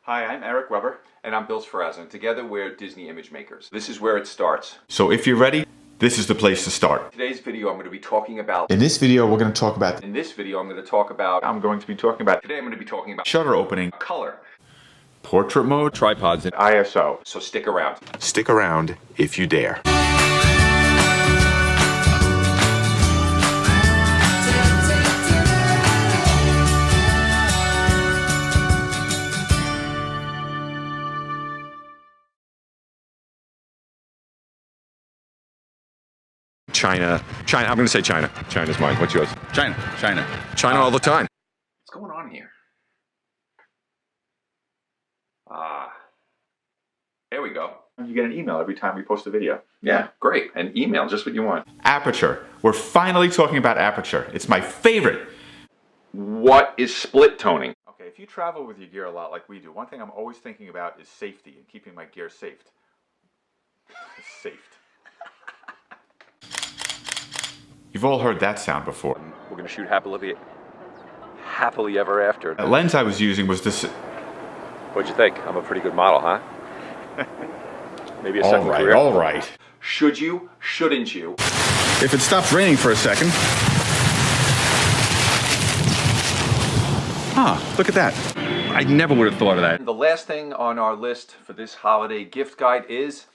Hi, I'm Eric Weber. And I'm Bill Sferrazza, and together we're Disney Image Makers. This is where it starts. So if you're ready, this is the place to start. Today's video I'm going to be talking about... In this video, we're going to talk about... In this video I'm going to talk about... Today I'm going to be talking about... Shutter opening. Color. Portrait mode. Tripods. And ISO. So stick around. Stick around if you dare. China. I'm going to say China. China's mine. What's yours? China China all the time. What's going on here? There we go. You get an email every time we post a video. Yeah, great. An email, just what you want. Aperture. We're finally talking about aperture. It's my favorite. What is split toning? Okay, if you travel with your gear a lot like we do, one thing I'm always thinking about is safety and keeping my gear safe. Safe. You've all heard that sound before. We're going to shoot happily ever after. The lens I was using was this... What'd you think? I'm a pretty good model, huh? Maybe a second career. All right. Should you? Shouldn't you? If it stops raining for a second... look at that. I never would have thought of that. The last thing on our list for this holiday gift guide is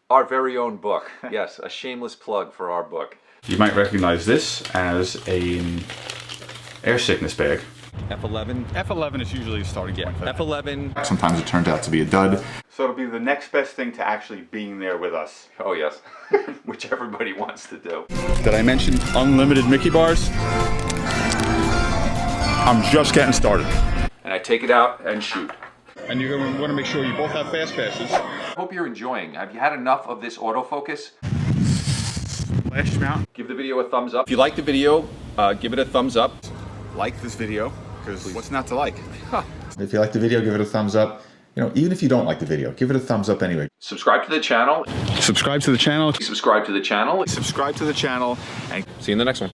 our very own book. Yes, a shameless plug for our book. You might recognize this as an air sickness bag. F11. F11 is usually a starting point for that. F11. Sometimes it turns out to be a dud. So it'll be the next best thing to actually being there with us. Oh yes, which everybody wants to do. Did I mention unlimited Mickey bars? I'm just getting started. And I take it out and shoot. And you're going to want to make sure you both have fast passes. Hope you're enjoying. Have you had enough of this autofocus? Flash mount. Give the video a thumbs up. If you like the video, give it a thumbs up. Like this video, because what's not to like? If you like the video, give it a thumbs up. You know, even if you don't like the video, give it a thumbs up anyway. Subscribe to the channel. Subscribe to the channel. Subscribe to the channel. Subscribe to the channel. And see you in the next one.